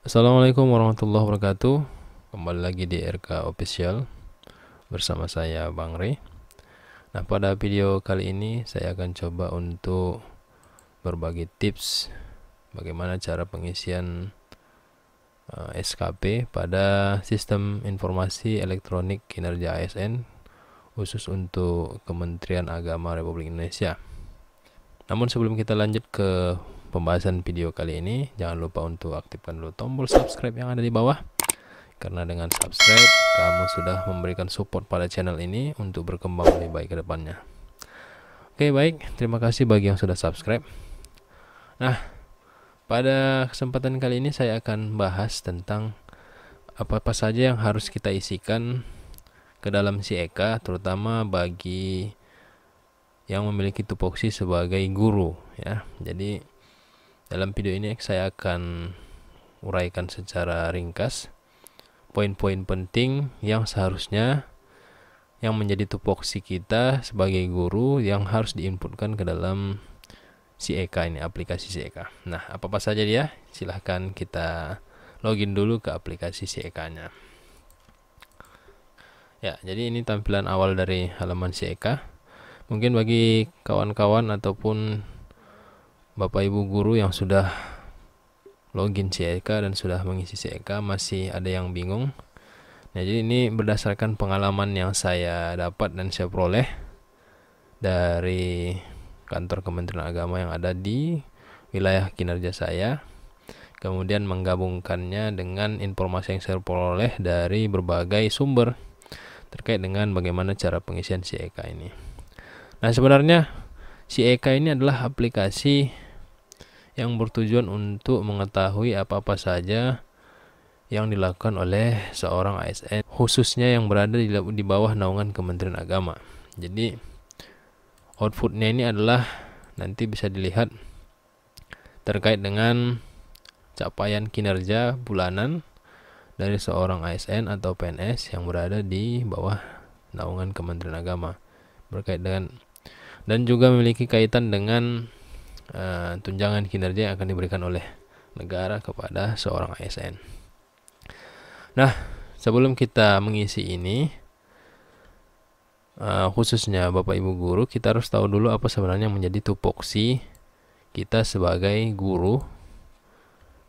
Assalamualaikum warahmatullahi wabarakatuh. Kembali lagi di RK Official bersama saya Bang Rey. Nah, pada video kali ini saya akan coba untuk berbagi tips bagaimana cara pengisian SKP pada sistem informasi elektronik kinerja ASN khusus untuk Kementerian Agama Republik Indonesia. Namun sebelum kita lanjut ke pembahasan video kali ini, jangan lupa untuk aktifkan dulu tombol subscribe yang ada di bawah, karena dengan subscribe kamu sudah memberikan support pada channel ini untuk berkembang lebih baik ke depannya. Oke, baik, terima kasih bagi yang sudah subscribe. Nah, pada kesempatan kali ini saya akan bahas tentang apa-apa saja yang harus kita isikan ke dalam si EK, terutama bagi yang memiliki tupoksi sebagai guru ya. Jadi dalam video ini saya akan uraikan secara ringkas poin-poin penting yang seharusnya yang menjadi tupoksi kita sebagai guru yang harus diinputkan ke dalam si EK ini, aplikasi si EK. Nah, apa-apa saja dia? Silahkan kita login dulu ke aplikasi si EK-nya. Ya, jadi ini tampilan awal dari halaman si EK. Mungkin bagi kawan-kawan ataupun Bapak Ibu guru yang sudah login si EK dan sudah mengisi si EK masih ada yang bingung. Nah, jadi ini berdasarkan pengalaman yang saya dapat dan saya peroleh dari kantor Kementerian Agama yang ada di wilayah kinerja saya, kemudian menggabungkannya dengan informasi yang saya peroleh dari berbagai sumber terkait dengan bagaimana cara pengisian si EK ini. Nah, sebenarnya si EK ini adalah aplikasi yang bertujuan untuk mengetahui apa-apa saja yang dilakukan oleh seorang ASN, khususnya yang berada di bawah naungan Kementerian Agama. Jadi outputnya ini adalah nanti bisa dilihat terkait dengan capaian kinerja bulanan dari seorang ASN atau PNS yang berada di bawah naungan Kementerian Agama, berkait dengan dan juga memiliki kaitan dengan tunjangan kinerja yang akan diberikan oleh negara kepada seorang ASN. Nah, sebelum kita mengisi ini, khususnya Bapak Ibu guru, kita harus tahu dulu apa sebenarnya menjadi tupoksi kita sebagai guru,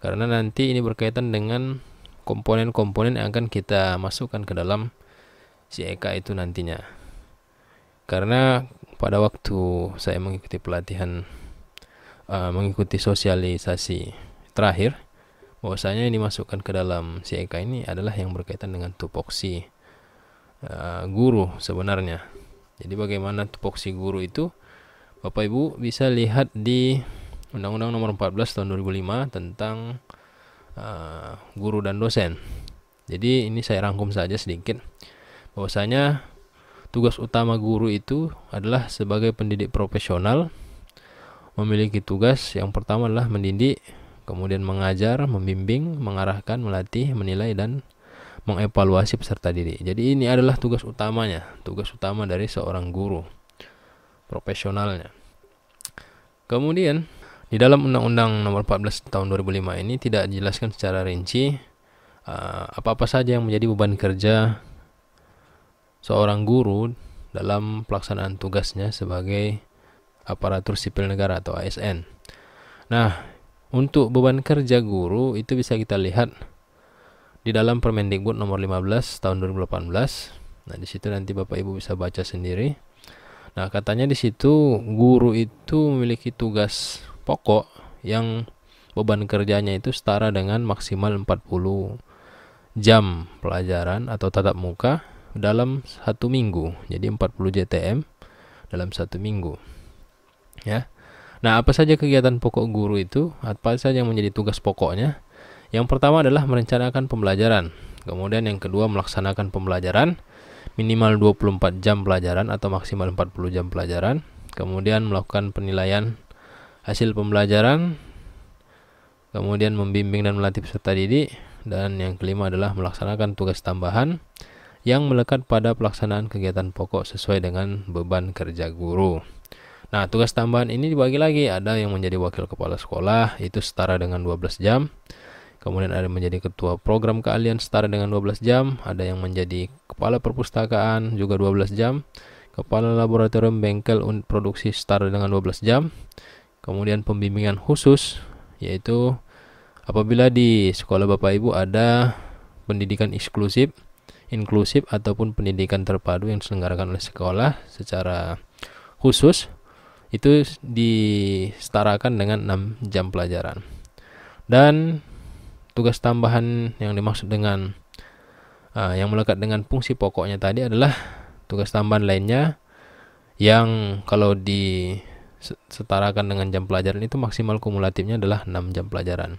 karena nanti ini berkaitan dengan komponen-komponen yang akan kita masukkan ke dalam si EK itu nantinya. Karena pada waktu saya mengikuti pelatihan, mengikuti sosialisasi terakhir, bahwasanya yang dimasukkan ke dalam si EK ini adalah yang berkaitan dengan tupoksi guru sebenarnya. Jadi bagaimana tupoksi guru itu, Bapak Ibu bisa lihat di Undang-Undang Nomor 14 Tahun 2005 tentang guru dan dosen. Jadi ini saya rangkum saja sedikit, bahwasanya tugas utama guru itu adalah sebagai pendidik profesional, memiliki tugas yang pertama adalah mendidik, kemudian mengajar, membimbing, mengarahkan, melatih, menilai, dan mengevaluasi peserta didik. Jadi ini adalah tugas utamanya, tugas utama dari seorang guru profesionalnya. Kemudian di dalam Undang-Undang Nomor 14 Tahun 2005 ini tidak dijelaskan secara rinci apa-apa saja yang menjadi beban kerja seorang guru dalam pelaksanaan tugasnya sebagai aparatur sipil negara atau ASN. Nah, untuk beban kerja guru itu bisa kita lihat di dalam Permendikbud Nomor 15 Tahun 2018. Nah, di situ nanti Bapak Ibu bisa baca sendiri. Nah, katanya di situ guru itu memiliki tugas pokok yang beban kerjanya itu setara dengan maksimal 40 jam pelajaran atau tatap muka dalam satu minggu. Jadi 40 JTM dalam satu minggu. Ya. Nah, apa saja kegiatan pokok guru itu? Apa saja yang menjadi tugas pokoknya? Yang pertama adalah merencanakan pembelajaran. Kemudian yang kedua melaksanakan pembelajaran minimal 24 jam pelajaran atau maksimal 40 jam pelajaran. Kemudian melakukan penilaian hasil pembelajaran. Kemudian membimbing dan melatih peserta didik. Dan yang kelima adalah melaksanakan tugas tambahan yang melekat pada pelaksanaan kegiatan pokok sesuai dengan beban kerja guru. Nah, tugas tambahan ini dibagi lagi, ada yang menjadi wakil kepala sekolah, itu setara dengan 12 jam. kemudian ada yang menjadi ketua program keahlian setara dengan 12 jam, ada yang menjadi kepala perpustakaan juga 12 jam, kepala laboratorium bengkel produksi setara dengan 12 jam, kemudian pembimbingan khusus, yaitu apabila di sekolah Bapak Ibu ada pendidikan eksklusif, inklusif ataupun pendidikan terpadu yang diselenggarakan oleh sekolah secara khusus, itu disetarakan dengan 6 jam pelajaran. Dan tugas tambahan yang dimaksud dengan yang melekat dengan fungsi pokoknya tadi adalah tugas tambahan lainnya yang kalau disetarakan dengan jam pelajaran itu maksimal kumulatifnya adalah 6 jam pelajaran.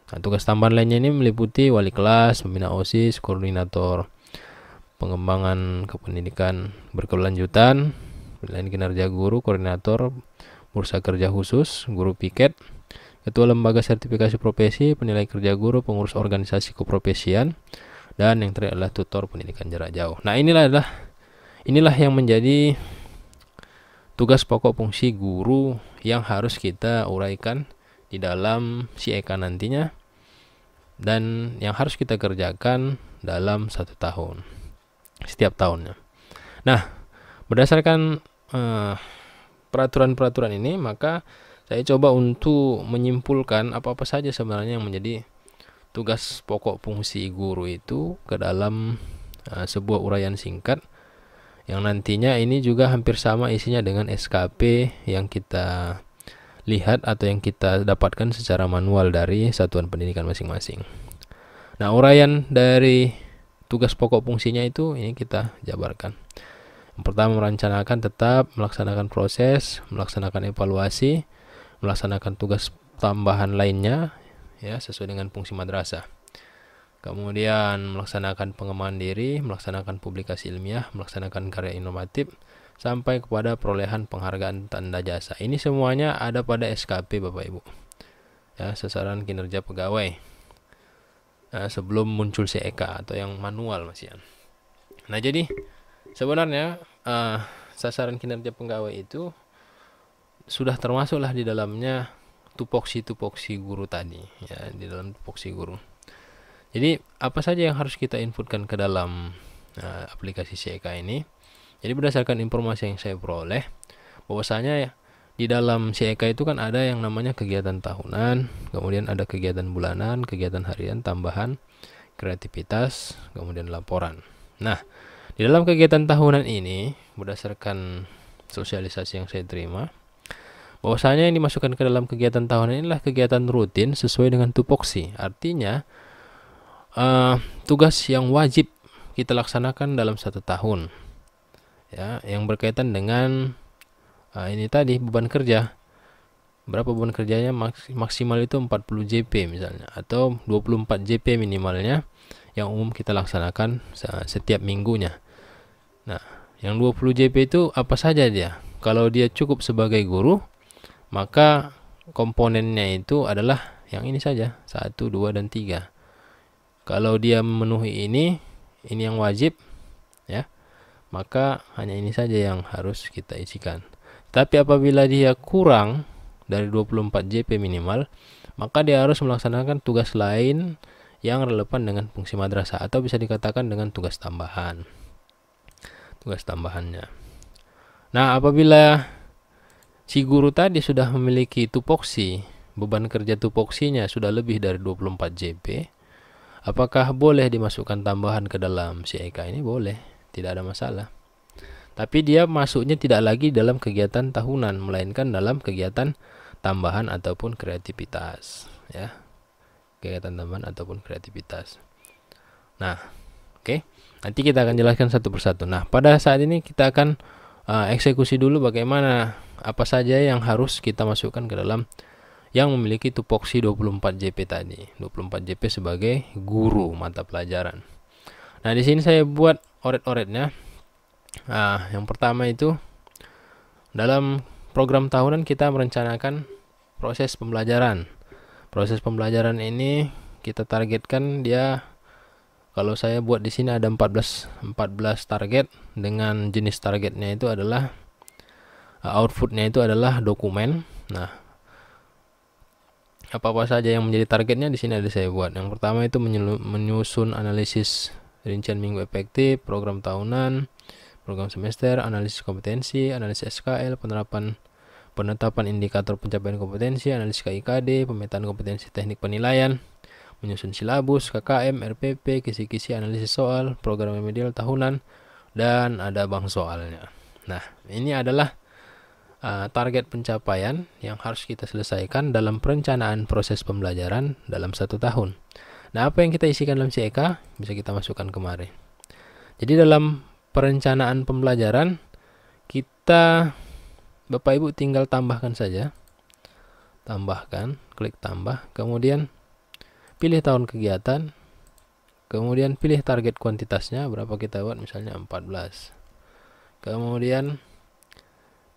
Nah, tugas tambahan lainnya ini meliputi wali kelas, pembina OSIS, koordinator pengembangan kependidikan berkelanjutan, penilaian kinerja guru, koordinator bursa kerja khusus, guru piket, ketua lembaga sertifikasi profesi, penilai kerja guru, pengurus organisasi keprofesian, dan yang terakhir adalah tutor pendidikan jarak jauh. Nah, inilah yang menjadi tugas pokok fungsi guru yang harus kita uraikan di dalam SIEK nantinya dan yang harus kita kerjakan dalam 1 tahun setiap tahunnya. Nah, berdasarkan peraturan-peraturan ini, maka saya coba untuk menyimpulkan apa-apa saja sebenarnya yang menjadi tugas pokok fungsi guru itu ke dalam sebuah uraian singkat yang nantinya ini juga hampir sama isinya dengan SKP yang kita lihat atau yang kita dapatkan secara manual dari satuan pendidikan masing-masing. Nah, uraian dari tugas pokok fungsinya itu ini kita jabarkan. Yang pertama, merencanakan tetap, melaksanakan proses, melaksanakan evaluasi, melaksanakan tugas tambahan lainnya ya sesuai dengan fungsi madrasah. Kemudian melaksanakan pengembangan diri, melaksanakan publikasi ilmiah, melaksanakan karya inovatif sampai kepada perolehan penghargaan tanda jasa. Ini semuanya ada pada SKP Bapak Ibu. Ya, sasaran kinerja pegawai. Sebelum muncul SIEK atau yang manual masihan. Nah, jadi sebenarnya sasaran kinerja pegawai itu sudah termasuklah di dalamnya tupoksi guru tadi ya, di dalam tupoksi guru. Jadi apa saja yang harus kita inputkan ke dalam aplikasi SIEK ini? Jadi berdasarkan informasi yang saya peroleh, bahwasanya ya, di dalam SIEK itu kan ada yang namanya kegiatan tahunan, kemudian ada kegiatan bulanan, kegiatan harian, tambahan, kreativitas, kemudian laporan. Nah, di dalam kegiatan tahunan ini berdasarkan sosialisasi yang saya terima, bahwasanya yang dimasukkan ke dalam kegiatan tahunan inilah kegiatan rutin sesuai dengan tupoksi. Artinya tugas yang wajib kita laksanakan dalam 1 tahun, ya, yang berkaitan dengan ini tadi beban kerja. Berapa beban kerjanya? Maksimal itu 40 JP misalnya, atau 24 JP minimalnya yang umum kita laksanakan setiap minggunya. Nah, yang 20 JP itu apa saja dia? Kalau dia cukup sebagai guru, maka komponennya itu adalah yang ini saja, 1, 2, dan 3. Kalau dia memenuhi ini yang wajib ya, maka hanya ini saja yang harus kita isikan. Tapi apabila dia kurang dari 24 JP minimal, maka dia harus melaksanakan tugas lain yang relevan dengan fungsi madrasah, atau bisa dikatakan dengan tugas tambahan. Tugas tambahannya. Nah, apabila si guru tadi sudah memiliki tupoksi, beban kerja tupoksinya sudah lebih dari 24 JP, apakah boleh dimasukkan tambahan ke dalam SIEK ini? Boleh, tidak ada masalah. Tapi dia masuknya tidak lagi dalam kegiatan tahunan, melainkan dalam kegiatan tambahan ataupun kreativitas, ya. Kegiatan tambahan ataupun kreativitas. Nah, oke. Nanti kita akan jelaskan satu persatu. Nah, pada saat ini kita akan eksekusi dulu bagaimana apa saja yang harus kita masukkan ke dalam yang memiliki tupoksi 24 JP tadi. 24 JP sebagai guru mata pelajaran. Nah, di sini saya buat oret-oretnya. Yang pertama itu dalam program tahunan kita merencanakan proses pembelajaran. Proses pembelajaran ini kita targetkan dia, kalau saya buat di sini ada 14 target, dengan jenis targetnya itu adalah outputnya itu adalah dokumen. Nah, apa-apa saja yang menjadi targetnya di sini ada saya buat. Yang pertama itu menyusun analisis rincian minggu efektif, program tahunan, program semester, analisis kompetensi, analisis SKL, penetapan indikator pencapaian kompetensi, analisis KIKD, pemetaan kompetensi teknik penilaian, menyusun silabus, KKM, RPP, kisi-kisi analisis soal, program remedial tahunan, dan ada bank soalnya. Nah, ini adalah target pencapaian yang harus kita selesaikan dalam perencanaan proses pembelajaran dalam 1 tahun. Nah, apa yang kita isikan dalam CEK bisa kita masukkan kemari. Jadi dalam perencanaan pembelajaran kita, Bapak Ibu tinggal tambahkan saja. Tambahkan, klik tambah, kemudian pilih tahun kegiatan, kemudian pilih target kuantitasnya berapa kita buat, misalnya 14. Kemudian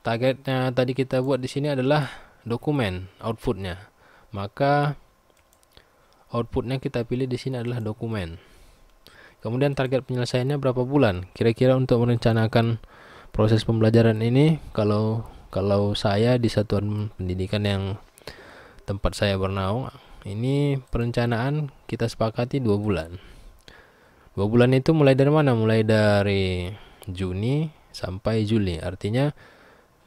targetnya tadi kita buat di sini adalah dokumen, outputnya. Maka outputnya kita pilih di sini adalah dokumen. Kemudian target penyelesaiannya berapa bulan? Kira-kira untuk merencanakan proses pembelajaran ini, kalau saya di satuan pendidikan yang tempat saya bernaung, ini perencanaan kita sepakati 2 bulan. 2 bulan itu mulai dari mana? Mulai dari Juni sampai Juli. Artinya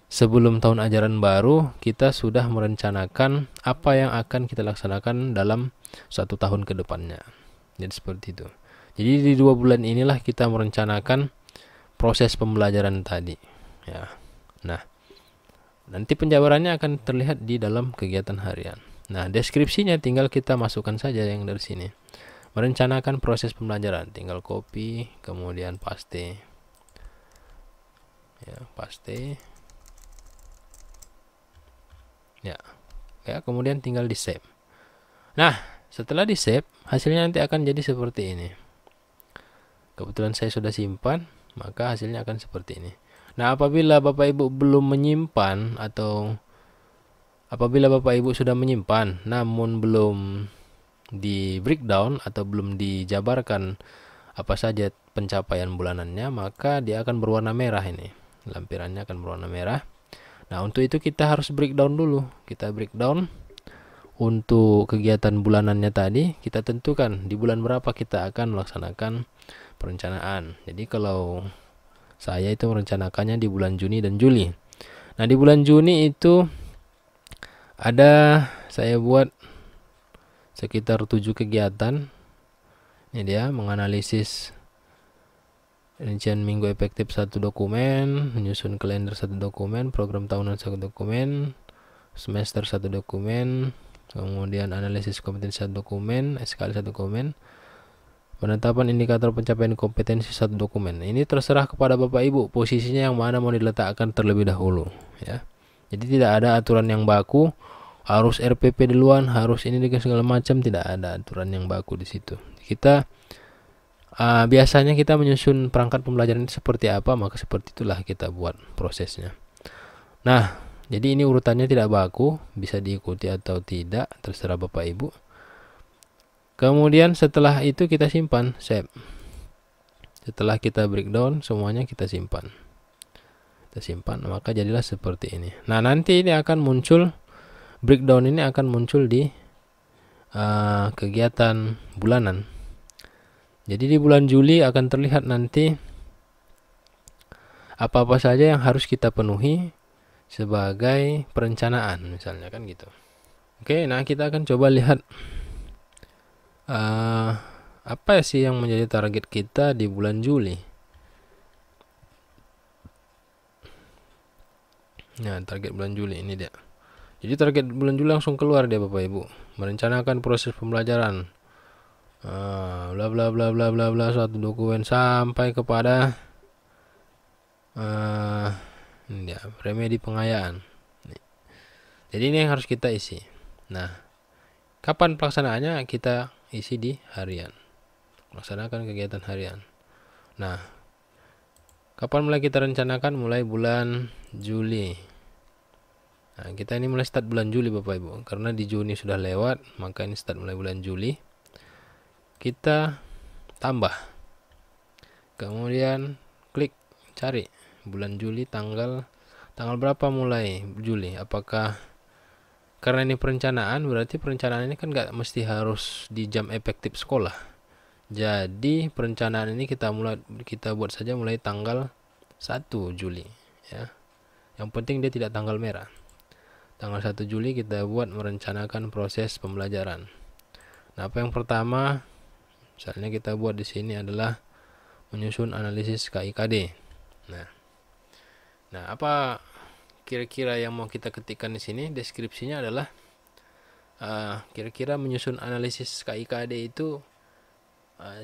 sebelum tahun ajaran baru kita sudah merencanakan apa yang akan kita laksanakan dalam 1 tahun ke depannya. Jadi seperti itu. Jadi di 2 bulan inilah kita merencanakan proses pembelajaran tadi. Ya. Nah, nanti penjabarannya akan terlihat di dalam kegiatan harian. Nah, deskripsinya tinggal kita masukkan saja yang dari sini. Merencanakan proses pembelajaran, tinggal copy, kemudian paste. Ya, paste. Ya, kemudian tinggal di save. Nah, setelah di save, hasilnya nanti akan jadi seperti ini. Kebetulan saya sudah simpan, maka hasilnya akan seperti ini. Nah, apabila Bapak Ibu belum menyimpan, atau apabila Bapak Ibu sudah menyimpan namun belum di breakdown atau belum dijabarkan apa saja pencapaian bulanannya, maka dia akan berwarna merah ini. Lampirannya akan berwarna merah. Nah, untuk itu kita harus breakdown dulu. Kita breakdown untuk kegiatan bulanannya tadi, kita tentukan di bulan berapa kita akan melaksanakan perencanaan. Jadi kalau saya itu merencanakannya di bulan Juni dan Juli. Nah, di bulan Juni itu ada saya buat sekitar 7 kegiatan. Ini dia, menganalisis rincian minggu efektif 1 dokumen, menyusun kalender 1 dokumen, program tahunan 1 dokumen, semester 1 dokumen, kemudian analisis kompetensi 1 dokumen, SKL 1 dokumen, penetapan indikator pencapaian kompetensi 1 dokumen. Ini terserah kepada Bapak Ibu posisinya yang mana mau diletakkan terlebih dahulu, ya. Jadi tidak ada aturan yang baku, harus RPP duluan, harus ini dengan segala macam, tidak ada aturan yang baku di situ. Kita biasanya kita menyusun perangkat pembelajaran itu seperti apa, maka seperti itulah kita buat prosesnya. Nah, jadi ini urutannya tidak baku, bisa diikuti atau tidak, terserah Bapak Ibu. Kemudian setelah itu kita simpan, save. Setelah kita breakdown, semuanya kita simpan. Kita simpan, maka jadilah seperti ini. Nah, nanti ini akan muncul, breakdown ini akan muncul di kegiatan bulanan. Jadi di bulan Juli akan terlihat nanti apa-apa saja yang harus kita penuhi sebagai perencanaan, misalnya kan gitu. Oke, nah kita akan coba lihat apa sih yang menjadi target kita di bulan Juli. Nah, target bulan Juli ini dia. Jadi target bulan Juli langsung keluar dia, Bapak Ibu. Merencanakan proses pembelajaran, bla bla bla bla bla bla, 1 dokumen sampai kepada ini dia, remedi pengayaan. Jadi ini yang harus kita isi. Nah, kapan pelaksanaannya kita isi di harian. Melaksanakan kegiatan harian. Nah, kapan mulai kita rencanakan? Mulai bulan Juli. Nah, kita ini mulai start bulan Juli, Bapak Ibu. Karena di Juni sudah lewat, maka ini start mulai bulan Juli. Kita tambah, kemudian klik cari bulan Juli, tanggal berapa mulai Juli, apakah karena ini perencanaan, berarti perencanaan ini kan nggak mesti harus di jam efektif sekolah. Jadi perencanaan ini kita buat saja mulai tanggal 1 Juli ya. Yang penting dia tidak tanggal merah. Tanggal 1 Juli kita buat merencanakan proses pembelajaran. Nah, apa yang pertama misalnya kita buat di sini adalah menyusun analisis KIKD. Nah, apa kira-kira yang mau kita ketikkan di sini? Deskripsinya adalah kira-kira menyusun analisis KIKD itu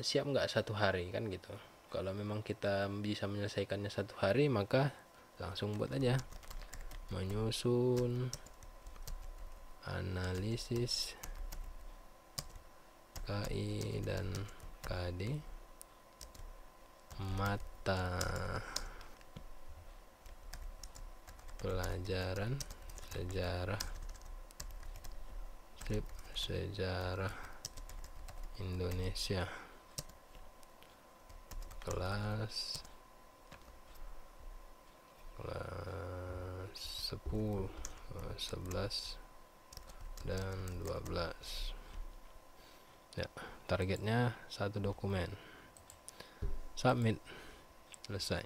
siap nggak 1 hari kan gitu. Kalau memang kita bisa menyelesaikannya 1 hari, maka langsung buat aja menyusun analisis KI dan KD mata pelajaran sejarah Indonesia kelas 10, 11 dan 12 ya. Targetnya 1 dokumen, submit, selesai.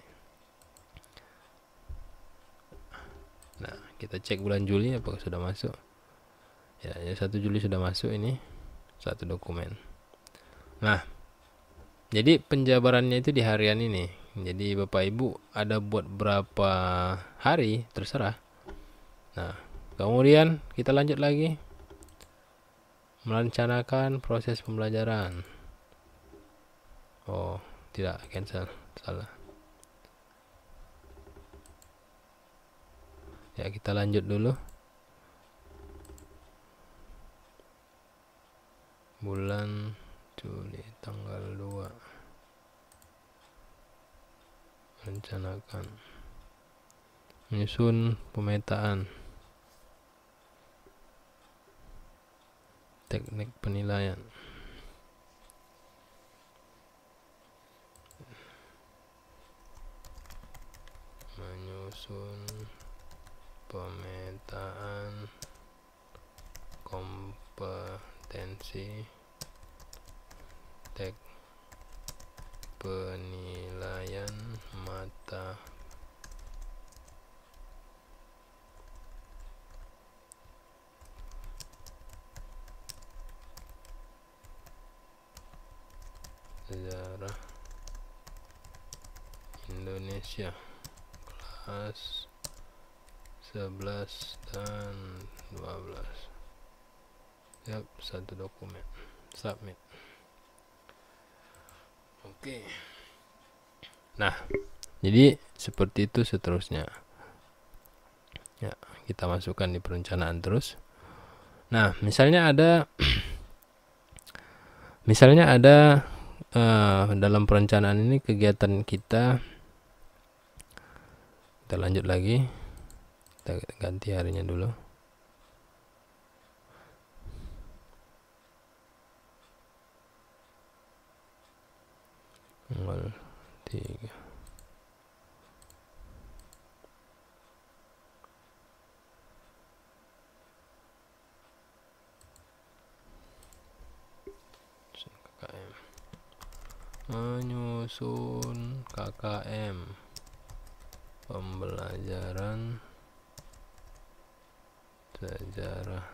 Nah, kita cek bulan Juli apakah sudah masuk ya. 1 Juli sudah masuk, ini 1 dokumen. Nah, jadi penjabarannya itu di harian ini. Jadi Bapak Ibu ada buat berapa hari terserah. Nah, kemudian kita lanjut lagi merencanakan proses pembelajaran. Oh, tidak, cancel, salah. Ya, kita lanjut dulu. Bulan Juli tanggal 2. Rencanakan menyusun pemetaan teknik penilaian. Menyusun pemetaan kompetensi teknik penilaian mata sejarah Indonesia kelas 11 dan 12. Siap, 1 dokumen, submit. Oke. Nah, jadi seperti itu seterusnya. Ya, kita masukkan di perencanaan terus. Nah, misalnya ada dalam perencanaan ini kegiatan kita lanjut lagi. Kita ganti harinya dulu. Tanggal 3. KKM. Menyusun KKM pembelajaran sejarah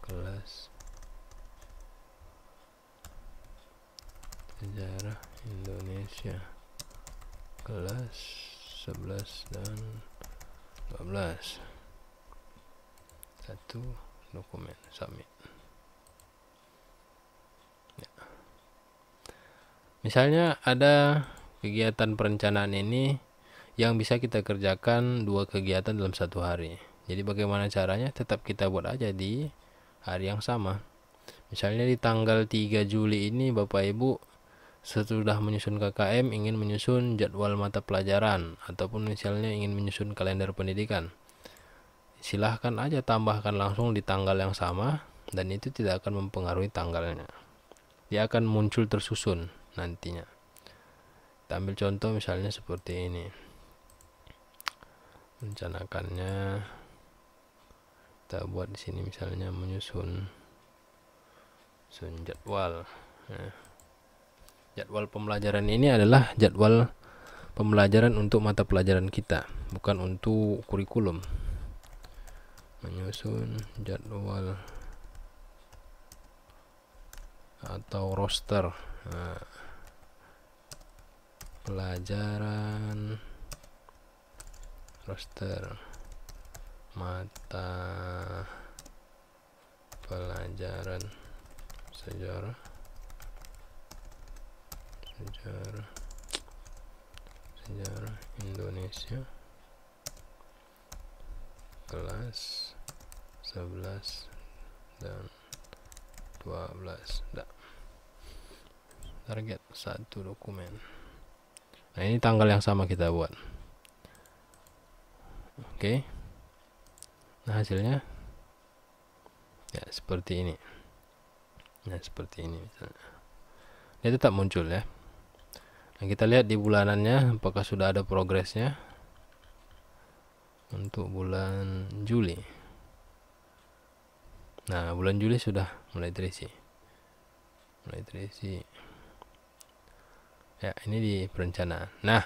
kelas sejarah Indonesia kelas 11 dan 12. 1 dokumen, submit. Ya. Misalnya ada kegiatan perencanaan ini yang bisa kita kerjakan 2 kegiatan dalam 1 hari. Jadi bagaimana caranya? Tetap kita buat aja di hari yang sama. Misalnya di tanggal 3 Juli ini Bapak Ibu sesudah menyusun KKM ingin menyusun jadwal mata pelajaran ataupun misalnya ingin menyusun kalender pendidikan. Silahkan aja tambahkan langsung di tanggal yang sama dan itu tidak akan mempengaruhi tanggalnya. Dia akan muncul tersusun nantinya. Kita ambil contoh misalnya seperti ini. rencanakannya kita buat di sini, misalnya menyusun jadwal. Nah, jadwal pembelajaran ini adalah jadwal pembelajaran untuk mata pelajaran kita, bukan untuk kurikulum. Menyusun jadwal atau roster. Nah, pelajaran, roster mata pelajaran sejarah Indonesia kelas 11 dan 12. Target 1 dokumen. Nah, ini tanggal yang sama kita buat. Oke. Nah, hasilnya ya seperti ini. Nah, seperti ini misalnya. Dia tetap muncul ya. Nah, kita lihat di bulanannya apakah sudah ada progresnya. Untuk bulan Juli. Nah, bulan Juli sudah mulai terisi. Ya, ini di perencanaan. Nah,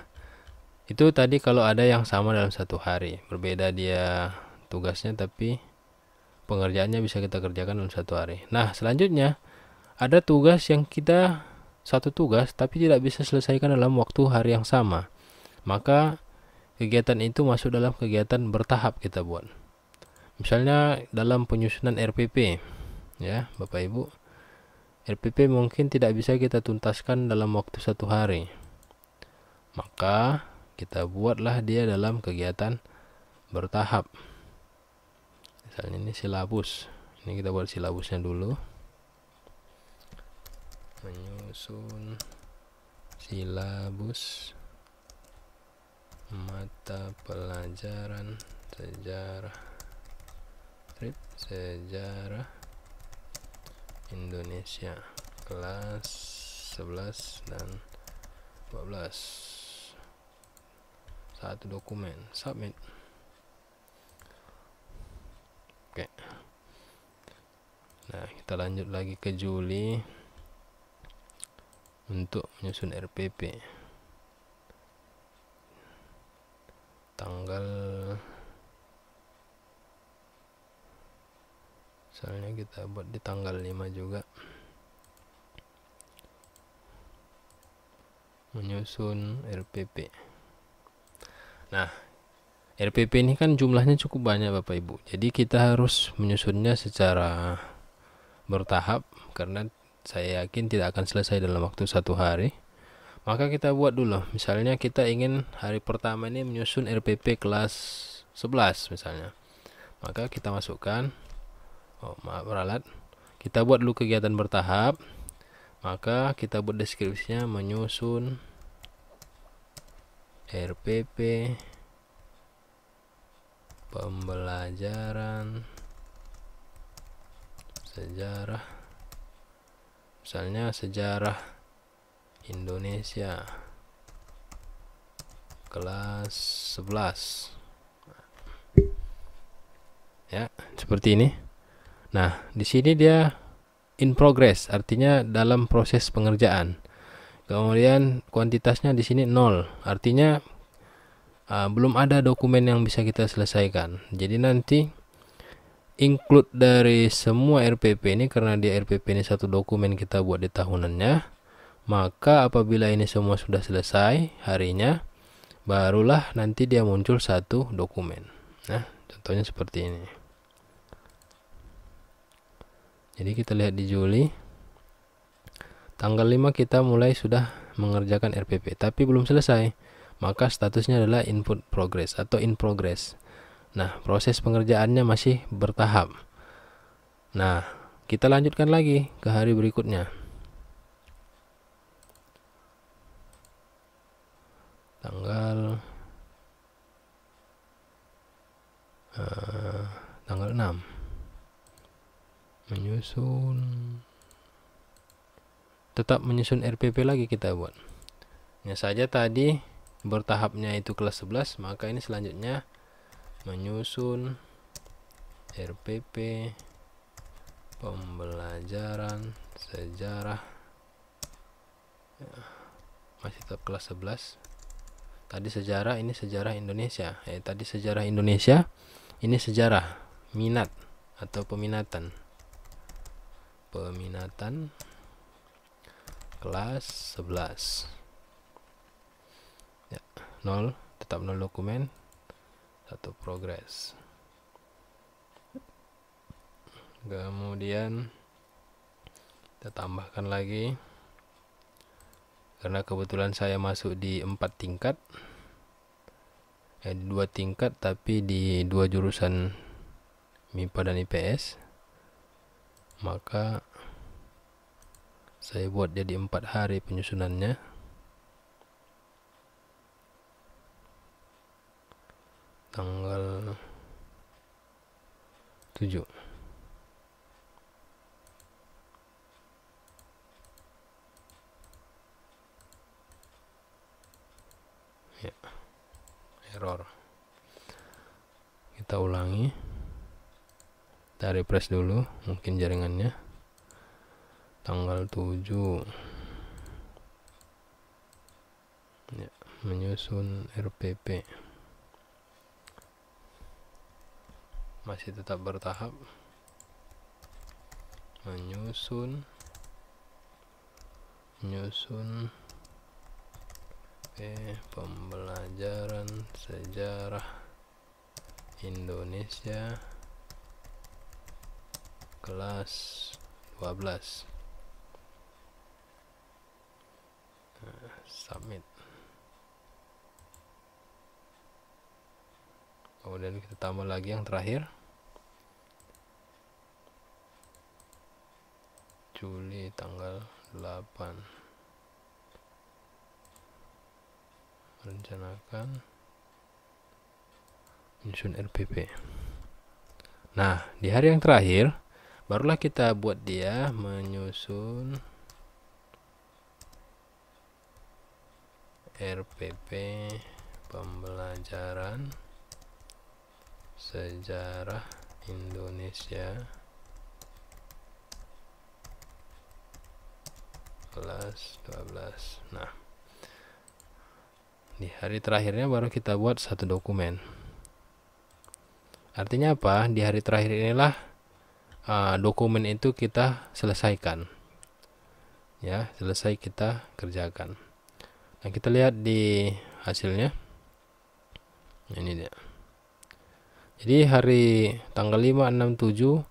itu tadi kalau ada yang sama dalam satu hari, berbeda dia tugasnya tapi pengerjaannya bisa kita kerjakan dalam satu hari. Nah, selanjutnya ada tugas yang kita satu tugas tapi tidak bisa selesaikan dalam waktu hari yang sama. Maka kegiatan itu masuk dalam kegiatan bertahap kita buat. Misalnya dalam penyusunan RPP, ya Bapak Ibu, RPP mungkin tidak bisa kita tuntaskan dalam waktu satu hari. Maka kita buatlah dia dalam kegiatan bertahap. Misalnya ini silabus. Ini kita buat silabusnya dulu. Menyusun silabus mata pelajaran sejarah Indonesia kelas 11 dan 12. Satu dokumen, submit. Oke. Nah, kita lanjut lagi ke Juli untuk menyusun RPP. Tanggal, misalnya kita buat di tanggal 5 juga. Menyusun RPP. Nah, RPP ini kan jumlahnya cukup banyak Bapak Ibu. Jadi kita harus menyusunnya secara bertahap karena saya yakin tidak akan selesai dalam waktu satu hari. Maka kita buat dulu. Misalnya kita ingin hari pertama ini menyusun RPP kelas 11 misalnya. Maka kita masukkan ralat. Kita buat dulu kegiatan bertahap. Maka kita buat deskripsinya menyusun RPP pembelajaran sejarah, misalnya sejarah Indonesia kelas 11. Ya, seperti ini. Nah, di sini dia in progress, artinya dalam proses pengerjaan. Kemudian kuantitasnya di sini 0, artinya belum ada dokumen yang bisa kita selesaikan. Jadi nanti include dari semua RPP ini, karena di RPP ini satu dokumen kita buat di tahunannya, maka apabila ini semua sudah selesai harinya, barulah nanti dia muncul satu dokumen. Nah, contohnya seperti ini. Jadi kita lihat di Juli tanggal 5 kita mulai sudah mengerjakan RPP, tapi belum selesai. Maka statusnya adalah input progress atau in progress. Nah, proses pengerjaannya masih bertahap. Nah, kita lanjutkan lagi ke hari berikutnya. Tanggal 6. Tetap menyusun RPP lagi kita buat. Hanya saja tadi bertahapnya itu kelas 11, maka ini selanjutnya menyusun RPP pembelajaran sejarah, ya, masih tetap kelas 11. Tadi sejarah, ini sejarah Indonesia. Tadi sejarah Indonesia, ini sejarah minat atau peminatan. Peminatan kelas 11. Ya, 0, tetap 0 dokumen, 1 progres. Kemudian kita tambahkan lagi, karena kebetulan saya masuk di 4 tingkat, 2 tingkat tapi di 2 jurusan MIPA dan IPS, maka saya buat jadi 4 hari penyusunannya. Tanggal 7. Ya, error. Kita ulangi, kita refresh dulu, mungkin jaringannya. Tanggal 7, ya, menyusun RPP, masih tetap bertahap. Menyusun pembelajaran sejarah Indonesia kelas 12. Submit. Kemudian kita tambah lagi yang terakhir, Juli tanggal 8. Rencanakan menyusun RPP. Nah, di hari yang terakhir barulah kita buat dia menyusun RPP pembelajaran sejarah Indonesia kelas 12. Nah, di hari terakhirnya baru kita buat 1 dokumen. Artinya apa? Di hari terakhir inilah dokumen itu kita selesaikan, ya, selesai kita kerjakan. Nah, kita lihat di hasilnya. Ini dia. Jadi hari tanggal 5, 6, 7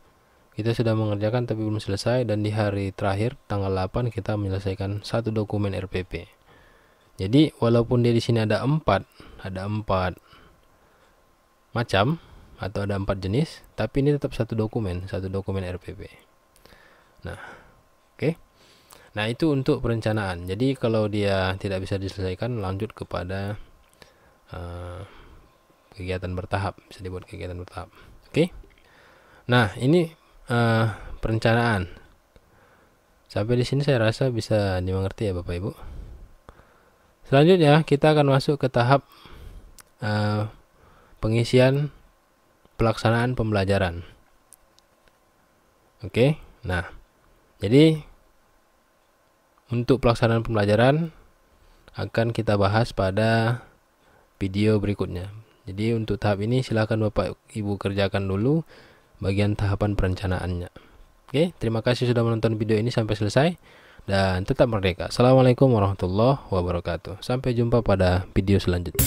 kita sudah mengerjakan tapi belum selesai, dan di hari terakhir tanggal 8 kita menyelesaikan 1 dokumen RPP. Jadi walaupun dia di sini ada 4 macam atau ada 4 jenis, tapi ini tetap 1 dokumen RPP. Nah, oke. Nah, itu untuk perencanaan. Jadi kalau dia tidak bisa diselesaikan, lanjut kepada kegiatan bertahap, bisa dibuat kegiatan bertahap. Oke. Nah, ini perencanaan. Sampai di sini saya rasa bisa dimengerti ya Bapak Ibu. Selanjutnya kita akan masuk ke tahap pengisian pelaksanaan pembelajaran. Oke. Nah, jadi untuk pelaksanaan pembelajaran akan kita bahas pada video berikutnya. Jadi untuk tahap ini silakan Bapak Ibu kerjakan dulu bagian tahapan perencanaannya. Oke, terima kasih sudah menonton video ini sampai selesai. Dan tetap merdeka. Assalamualaikum warahmatullahi wabarakatuh. Sampai jumpa pada video selanjutnya.